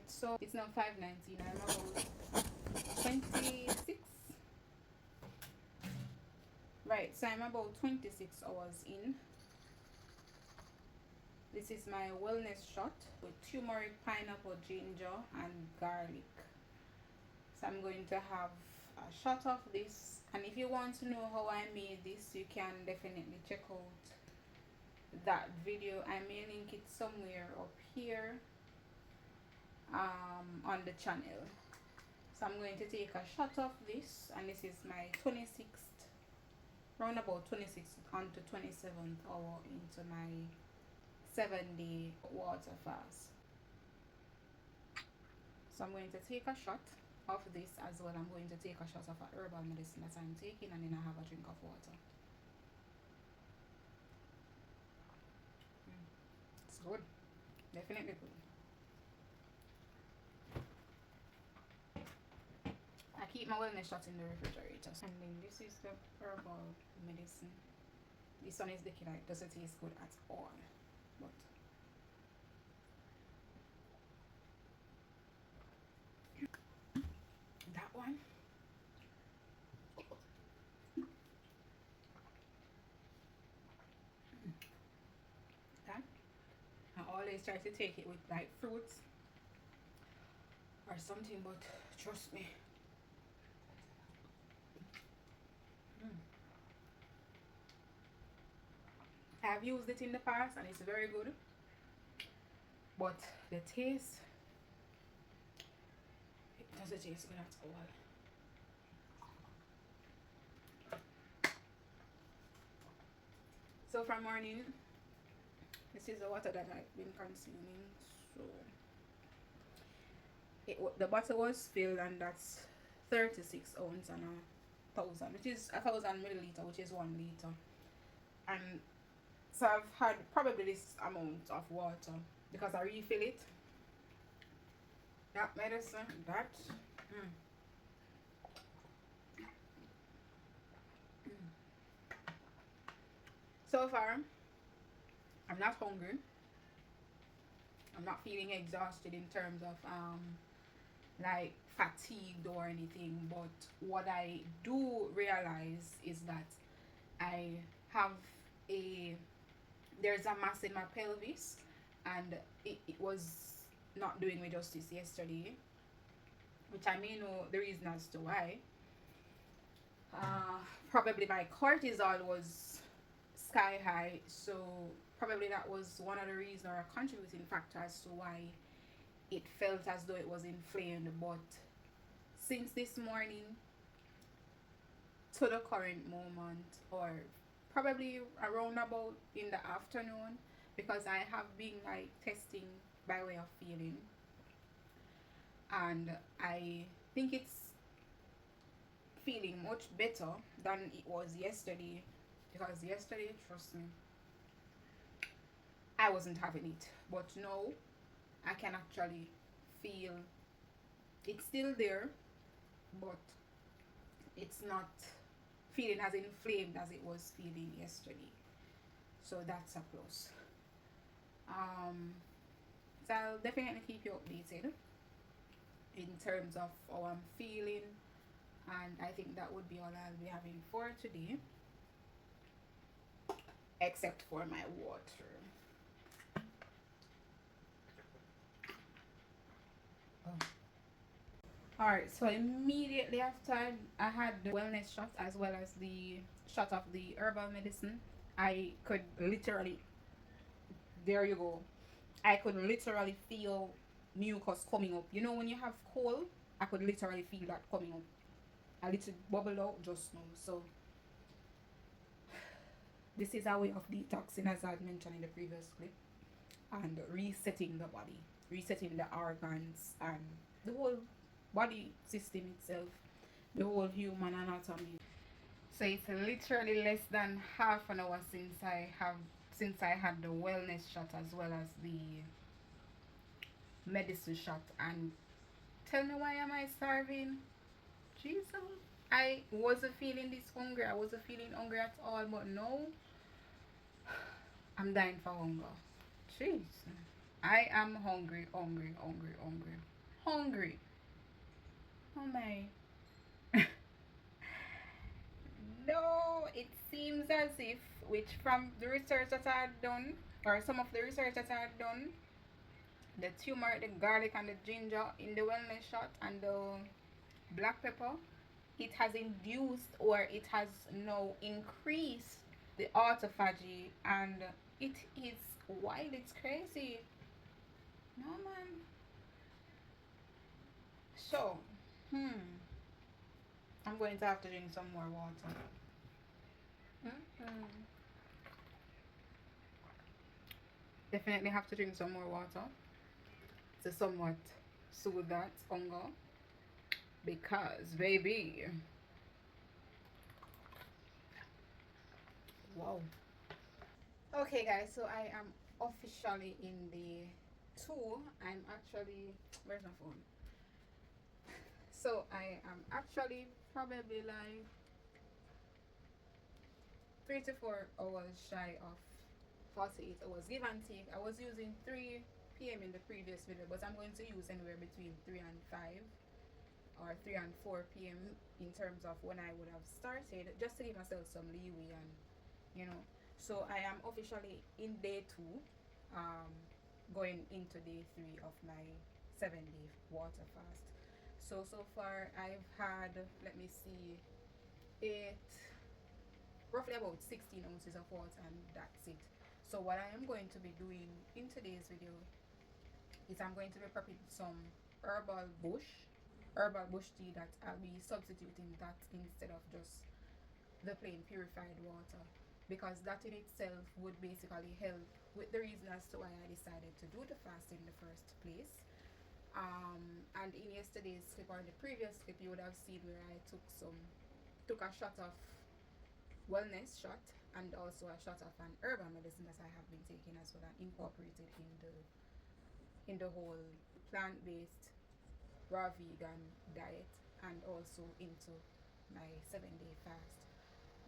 So it's now 5:19. I'm about 26. Right, so I'm about 26 hours in. This is my wellness shot with turmeric, pineapple, ginger, and garlic. So I'm going to have a shot of this. And if you want to know how I made this, you can definitely check out that video. I may link it somewhere up here on the channel. So I'm going to take a shot of this, and this is my 26th, round about 26th on to 27th hour into my 7-day water fast. So I'm going to take a shot of this as well. I'm going to take a shot of a herbal medicine that I'm taking, and then I have a drink of water. It's good, definitely good. I keep my wellness shot in the refrigerator. And then this is the herbal medicine. This one is the killer. It doesn't taste good at all. But that one, that, I always try to take it with like fruits or something, but trust me. I've used it in the past and it's very good, but the taste, it doesn't taste good at all. So from morning, this is the water that I've been consuming. So the bottle was filled, and that's 36 ounce and 1,000, which is 1,000 milliliter, which is 1 liter. And so I've had probably this amount of water because I refill it. That medicine, that. So far, I'm not hungry. I'm not feeling exhausted in terms of like fatigued or anything. But what I do realize is that I have a there's a mass in my pelvis, and it was not doing me justice yesterday, which I may know the reason as to why. Probably my cortisol was sky high, so probably that was one of the reasons or a contributing factor as to why it felt as though it was inflamed. But since this morning to the current moment, or probably around about in the afternoon, because I have been like testing by way of feeling, and I think it's feeling much better than it was yesterday, because yesterday, trust me, I wasn't having it, but now I can actually feel it's still there, but it's not feeling as inflamed as it was feeling yesterday. So that's a plus. So I'll definitely keep you updated in terms of how I'm feeling, and I think that would be all I'll be having for today, except for my water. Alright, so immediately after I had the wellness shot as well as the shot of the herbal medicine, I could literally, there you go, I could literally feel mucus coming up. You know, when you have cold, I could literally feel that coming up. A little bubble out just now. So, this is a way of detoxing, as I had mentioned in the previous clip, and resetting the body, resetting the organs, and the whole body system itself, the whole human anatomy. So it's literally less than half an hour since I had the wellness shot as well as the medicine shot. And tell me, why am I starving? Jesus, I wasn't feeling this hungry. I wasn't feeling hungry at all, but now I'm dying for hunger. Jeez, I am hungry, hungry, hungry, hungry. hungry. Oh my. No, it seems as if, which from the research that I had done, or some of the research that I had done, the turmeric, the garlic, and the ginger in the wellness shot, and the black pepper, it has induced or it has now increased the autophagy, and it is wild. It's crazy. No man. So, I'm going to have to drink some more water. Mm-mm. Definitely have to drink some more water to somewhat soothe that hunger because, baby, wow. Okay, guys, so I am officially in the two. I'm actually, where's my phone? So I am actually probably like 3 to 4 hours shy of 48 hours, give and take. I was using 3 p.m. in the previous video, but I'm going to use anywhere between 3 and 5 or 3 and 4 p.m. in terms of when I would have started, just to give myself some leeway and you know. So I am officially in day two, um, going into day three of my 7 day water fast. So far I've had, let me see, eight, roughly about 16 ounces of water, and that's it. So what I am going to be doing in today's video is I'm going to be prepping some herbal bush herbal bush tea that I'll be substituting that instead of just the plain purified water, because that in itself would basically help with the reason as to why I decided to do the fast in the first place. And in yesterday's clip or in the previous clip, you would have seen where I took a shot of wellness shot and also a shot of an herbal medicine that I have been taking as well and incorporated in the whole plant-based raw vegan diet and also into my 7 day fast.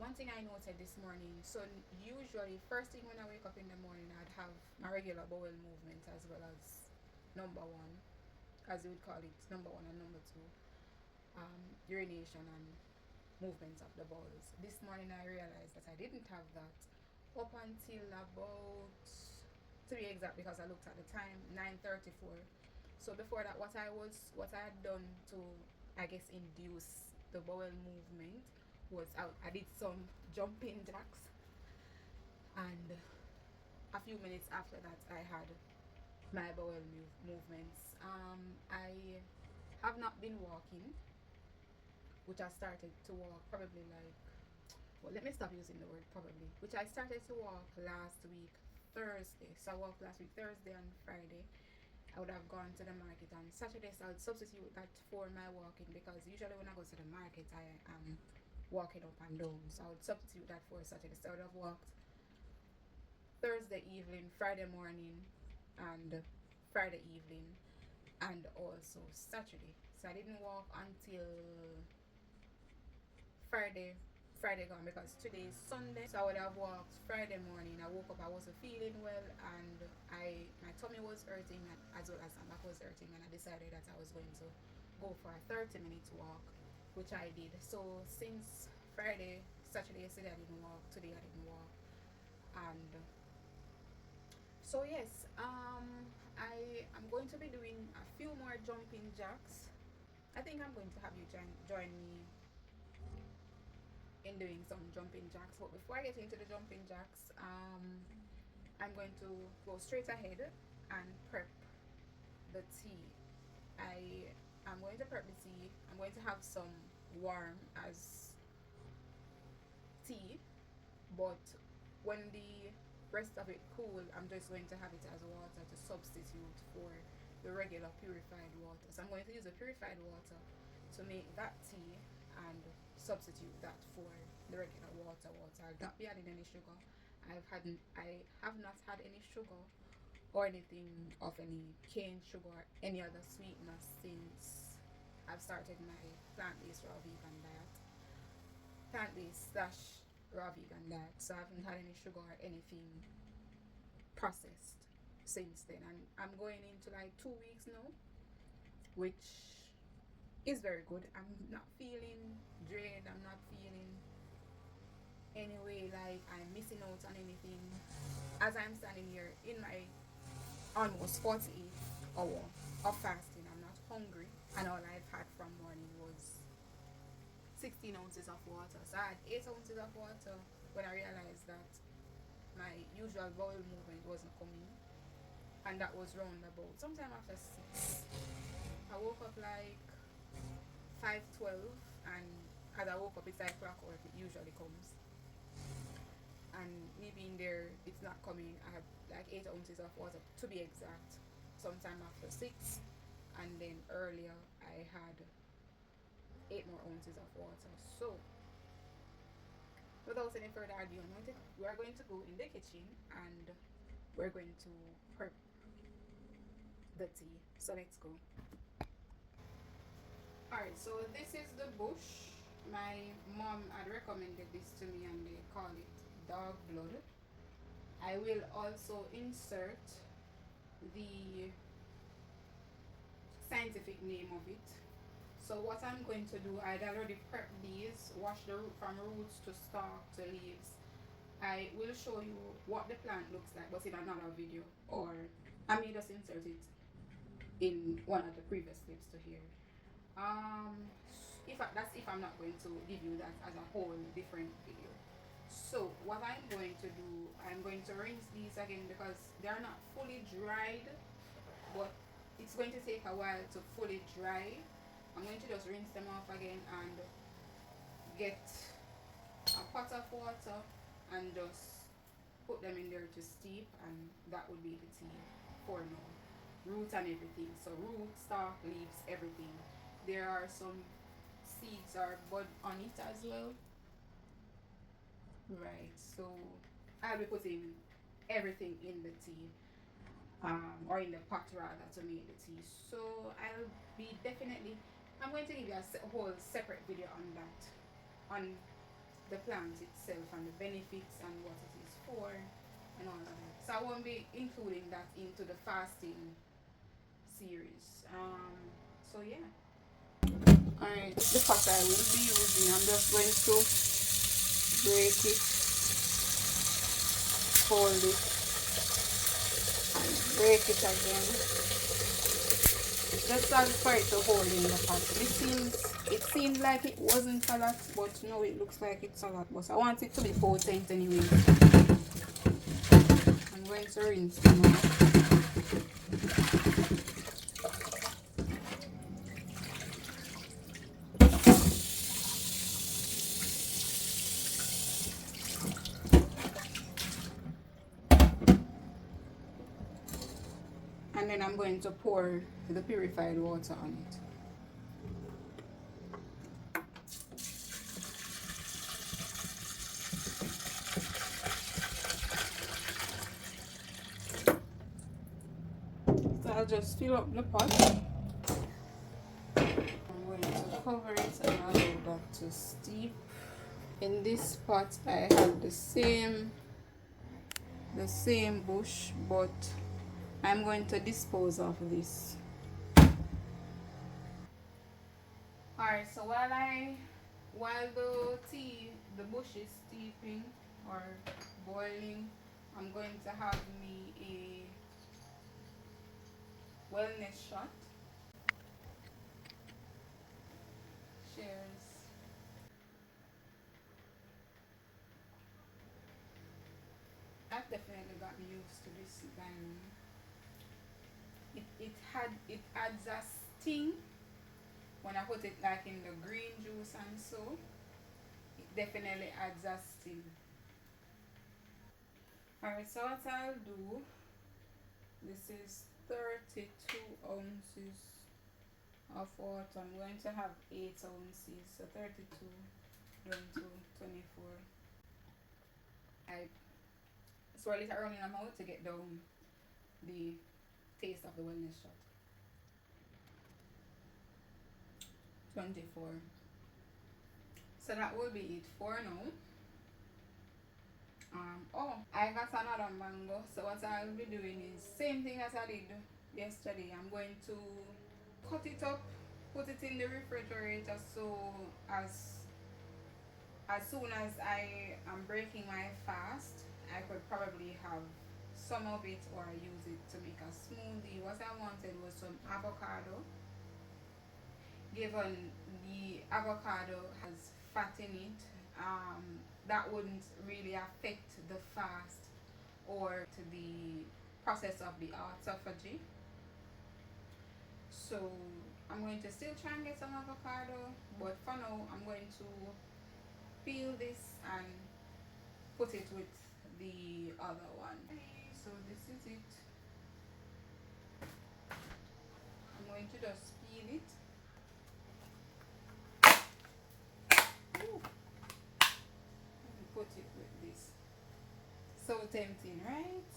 One thing I noted this morning, so usually first thing when I wake up in the morning, I'd have my regular bowel movement as well as number one, as you would call it, number one and number two, urination and movements of the bowels. This morning I realized that I didn't have that up until about, to be exact, because I looked at the time, 9:34. So before that, what I had done to, I guess, induce the bowel movement was I did some jumping jacks, and a few minutes after that I had my bowel movements. I have not been walking, which I started to walk probably like, well, let me stop using the word probably, which I started to walk last week Thursday. So I walked last week Thursday and Friday. I would have gone to the market on Saturday, so I would substitute that for my walking, because usually when I go to the market I am walking up and down. So I would substitute that for Saturday. So I would have walked Thursday evening, Friday morning, and Friday evening, and also Saturday. So I didn't walk until Friday. Friday gone, because today is Sunday. So I would have walked Friday morning. I woke up, I wasn't feeling well, and my tummy was hurting as well as my back was hurting, and I decided that I was going to go for a 30-minute walk, which I did. So since Friday, Saturday, yesterday I didn't walk, today I didn't walk, and so yes, I am going to be doing a few more jumping jacks. I think I'm going to have you join me in doing some jumping jacks. But before I get into the jumping jacks, I'm going to go straight ahead and prep the tea. I am going to prep the tea. I'm going to have some warm as tea, but when the rest of it cool, I'm just going to have it as water to substitute for the regular purified water. So I'm going to use the purified water to make that tea and substitute that for the regular water. I'll not be adding any sugar. I have not had any sugar or anything of any cane sugar or any other sweetener since I've started my plant-based raw vegan diet. Plant-based slash raw vegan diet. So I haven't had any sugar or anything processed since then, and I'm going into like 2 weeks now which is very good. I'm not feeling drained. I'm not feeling anyway like I'm missing out on anything. As I'm standing here in my almost 48 hour of fasting, I'm not hungry, and all I've had from morning was 16 ounces of water. So I had 8 ounces of water when I realized that my usual bowel movement wasn't coming, and that was round about sometime after 6. I woke up like 5:12, and as I woke up, it's like clockwork. It usually comes, and me being there, it's not coming. I have like 8 ounces of water to be exact. Sometime after 6, and then earlier I had 8 more ounces of water. So, without any further ado, we are going to go in the kitchen and we're going to prep the tea. So let's go. Alright, so this is the bush. My mom had recommended this to me and they call it dog blood. I will also insert the scientific name of it. So what I'm going to do, I'd already prepped these, wash the root from roots to stalk to leaves. I will show you what the plant looks like, but in another video, or I may just insert it in one of the previous clips to here. That's if I'm not going to give you that as a whole different video. So what I'm going to do, I'm going to rinse these again because they're not fully dried, but it's going to take a while to fully dry. I'm going to just rinse them off again and get a pot of water and just put them in there to steep, and that would be the tea for now. Root and everything. So root, stalk, leaves, everything. There are some seeds or bud on it as well. Right. So I'll be putting everything in the tea. Or in the pot rather, to make the tea. So I'm going to give you a whole separate video on that, on the plant itself and the benefits and what it is for and all of that. So I won't be including that into the fasting series. So yeah. Alright, the pot I will be using, I'm just going to break it, fold it, and break it again. Just for it to hold in the pot. It seemed like it wasn't a lot, but no, it looks like it's a lot. But I want it to be potent anyway. I'm going to rinse them out. And then I'm going to pour the purified water on it. So I'll just fill up the pot. I'm going to cover it and allow that to steep. In this pot I have the same bush, but I'm going to dispose of this. Alright, so while the bush is steeping or boiling, I'm going to have me a wellness shot. Cheers. That definitely got me used to this dining. It adds a sting when I put it like in the green juice and so. It definitely adds a sting. Alright, so what I'll do, this is 32 ounces of water. I'm going to have 8 ounces, so 32 going to 24. I swirl it around in my mouth to get down the taste of the wellness shot. 24. So that will be it for now. I got another mango. So what I'll be doing is same thing as I did yesterday. I'm going to cut it up, put it in the refrigerator, so as soon as I am breaking my fast, I could probably have some of it or use it to make a smoothie. What I wanted was some avocado. Given the avocado has fat in it, that wouldn't really affect the fast or to the process of the autophagy. So I'm going to still try and get some avocado, but for now I'm going to peel this and put it with the other one. Okay, so this is it. I'm going to just peel it. Ooh. And put it with this. So tempting, right?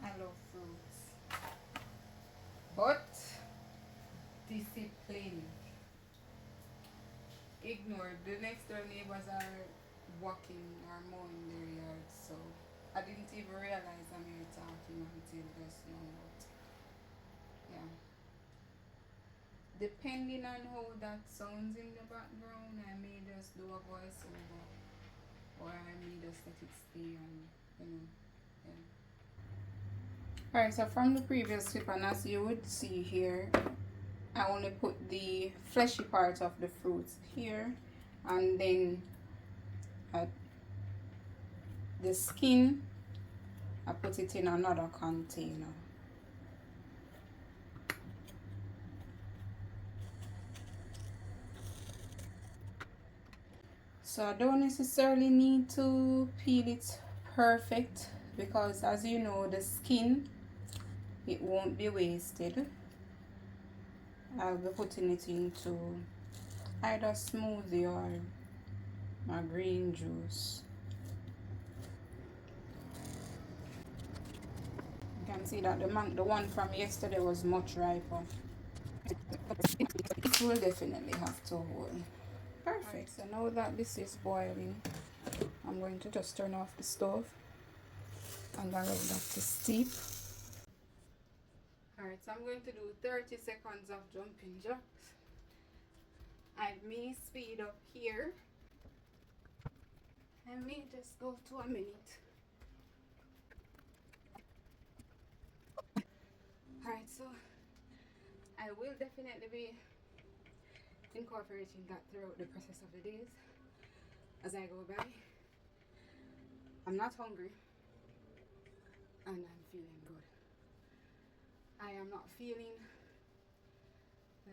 I love fruits. But discipline. Ignored. The next door neighbors are walking or mowing their yards, so I didn't even realize I'm here talking until just now. But yeah. Depending on how that sounds in the background, I may just do a voiceover or I may just let it stay and yeah. Alright, so from the previous clip, and as you would see here, I only put the fleshy part of the fruits here, and then the skin I put it in another container. So I don't necessarily need to peel it perfect, because as you know, the skin, it won't be wasted. I'll be putting it into either smoothie or my green juice. You can see that the one from yesterday was much riper. It will definitely have to hold. Perfect. So now that this is boiling, I'm going to just turn off the stove and allow that to steep. Alright, so I'm going to do 30 seconds of jumping jacks. I may speed up here. I may just go to a minute. Alright, so I will definitely be incorporating that throughout the process of the days as I go by. I'm not hungry and I'm feeling good. I am not feeling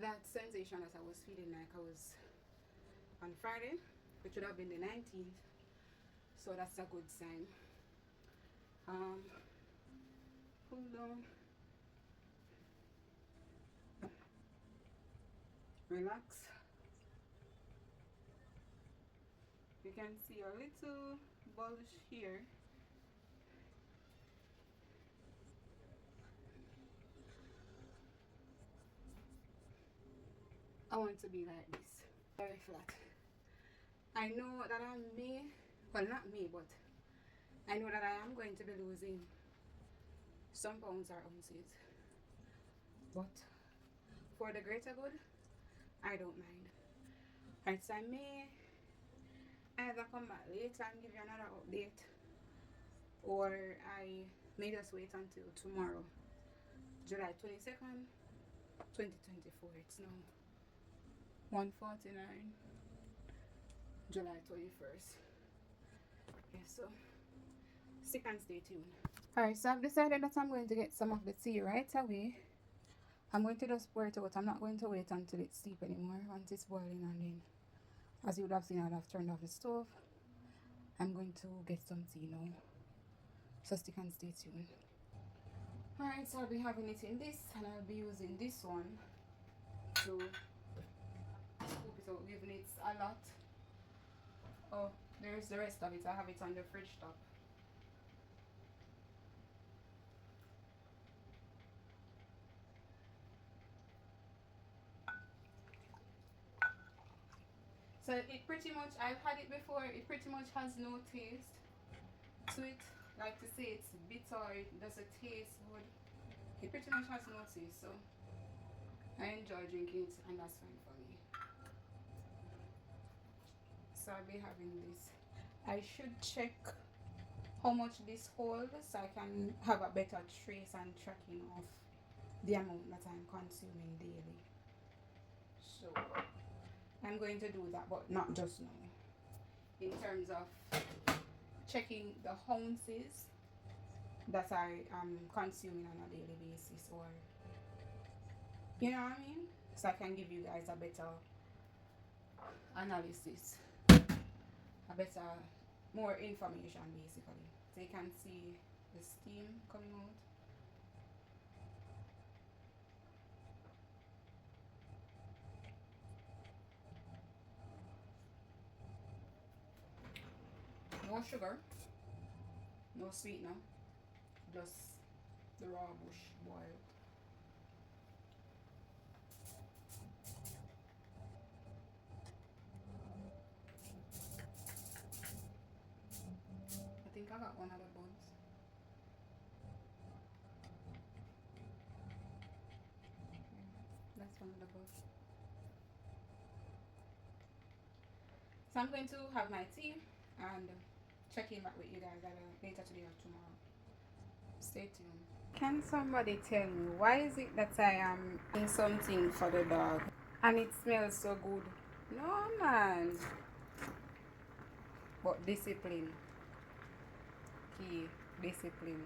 that sensation that I was feeling like I was on Friday, which would have been the 19th, so that's a good sign. Cool down, relax. You can see a little bulge here. I want to be like this, very flat. I know that I may, well not me, but I know that I am going to be losing some pounds or ounces, but for the greater good, I don't mind. Alright, so I may either come back later and give you another update, or I may just wait until tomorrow, July 22nd, 2024. It's now 1:49, July 21st. Yeah, so stick and stay tuned. Alright, so I've decided that I'm going to get some of the tea right away. I'm going to just pour it out. I'm not going to wait until it's steep anymore. Once it's boiling, and then, as you would have seen, I'd have turned off the stove. I'm going to get some tea now. So stick and stay tuned. Alright, so I'll be having it in this, and I'll be using this one to scoop it out, given it's a lot. Oh, there's the rest of it. I have it on the fridge top. So it pretty much, I've had it before, it pretty much has no taste to it. Like to say it's bitter, it doesn't taste good. It pretty much has no taste, so I enjoy drinking it, and that's fine for me. So I'll be having this. I should check how much this holds so I can have a better trace and tracking of the amount that I'm consuming daily. So I'm going to do that, but not just now. In terms of checking the ounces that I am consuming on a daily basis, or you know what I mean? So I can give you guys a better analysis, a better, more information basically. So you can see the steam coming out. No sugar, no sweetener, just the raw bush boiled. I think I got one of the buns. That's one of the buns. So I'm going to have my tea and check in back with you guys either later today or tomorrow. Stay tuned. Can somebody tell me why is it that I am doing something for the dog and it smells so good? No man. But discipline. Key. Discipline.